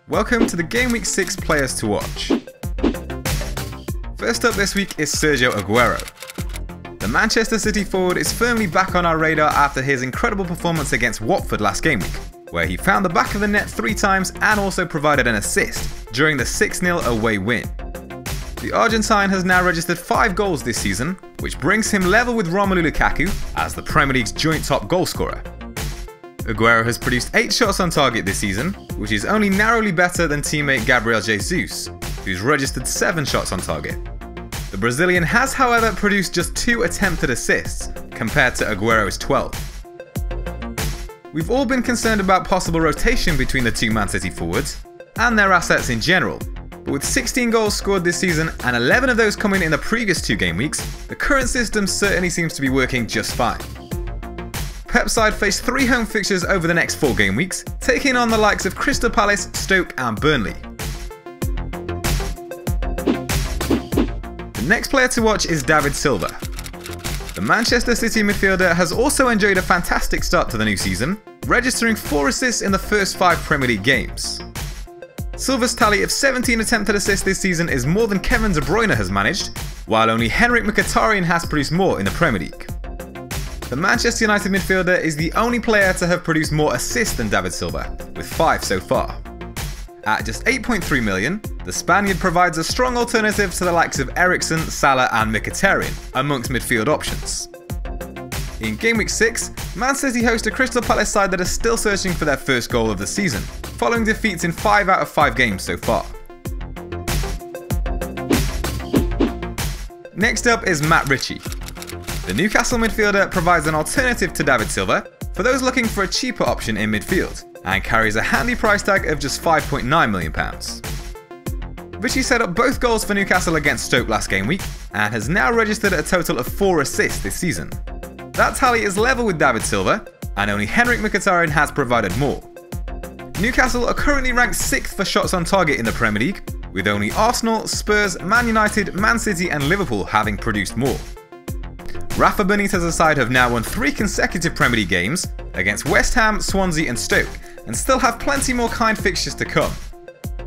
Welcome to the Game Week 6 players to watch. First up this week is Sergio Aguero. The Manchester City forward is firmly back on our radar after his incredible performance against Watford last game week, where he found the back of the net 3 times and also provided an assist during the 6-0 away win. The Argentine has now registered 5 goals this season, which brings him level with Romelu Lukaku as the Premier League's joint top goal scorer. Aguero has produced 8 shots on target this season, which is only narrowly better than teammate Gabriel Jesus, who's registered 7 shots on target. The Brazilian has, however, produced just 2 attempted assists, compared to Aguero's 12. We've all been concerned about possible rotation between the two Man City forwards, and their assets in general, but with 16 goals scored this season and 11 of those coming in the previous 2 game weeks, the current system certainly seems to be working just fine. Pep's side face 3 home fixtures over the next 4 game weeks, taking on the likes of Crystal Palace, Stoke and Burnley. The next player to watch is David Silva. The Manchester City midfielder has also enjoyed a fantastic start to the new season, registering 4 assists in the first 5 Premier League games. Silva's tally of 17 attempted assists this season is more than Kevin De Bruyne has managed, while only Henrik Mkhitaryan has produced more in the Premier League. The Manchester United midfielder is the only player to have produced more assists than David Silva, with 5 so far. At just 8.3 million, the Spaniard provides a strong alternative to the likes of Eriksen, Salah and Mkhitaryan amongst midfield options. In Game Week 6, Man City host a Crystal Palace side that is still searching for their first goal of the season, following defeats in 5 out of 5 games so far. Next up is Matt Ritchie. The Newcastle midfielder provides an alternative to David Silva for those looking for a cheaper option in midfield, and carries a handy price tag of just £5.9 million. Ritchie set up both goals for Newcastle against Stoke last game week, and has now registered a total of 4 assists this season. That tally is level with David Silva, and only Henrik Mkhitaryan has provided more. Newcastle are currently ranked 6th for shots on target in the Premier League, with only Arsenal, Spurs, Man United, Man City and Liverpool having produced more. Rafa Benitez's side have now won 3 consecutive Premier League games against West Ham, Swansea and Stoke, and still have plenty more kind fixtures to come.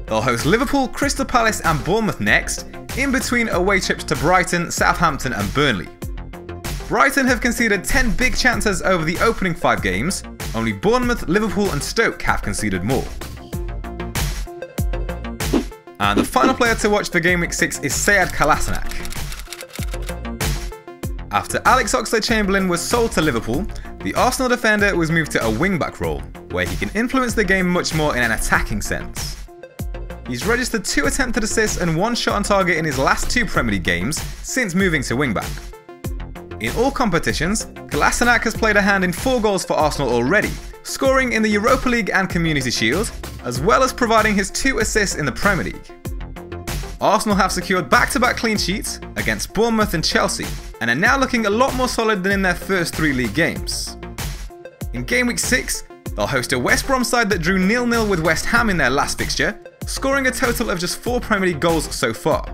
They'll host Liverpool, Crystal Palace and Bournemouth next, in between away trips to Brighton, Southampton and Burnley. Brighton have conceded 10 big chances over the opening 5 games, only Bournemouth, Liverpool and Stoke have conceded more. And the final player to watch for Game Week 6 is Sead Kolasinac. After Alex Oxlade-Chamberlain was sold to Liverpool, the Arsenal defender was moved to a wing-back role, where he can influence the game much more in an attacking sense. He's registered 2 attempted assists and 1 shot on target in his last 2 Premier League games since moving to wing-back. In all competitions, Kolasinac has played a hand in 4 goals for Arsenal already, scoring in the Europa League and Community Shield, as well as providing his 2 assists in the Premier League. Arsenal have secured back-to-back clean sheets against Bournemouth and Chelsea, and are now looking a lot more solid than in their first 3 league games. In Game Week 6, they'll host a West Brom side that drew 0-0 with West Ham in their last fixture, scoring a total of just 4 Premier League goals so far.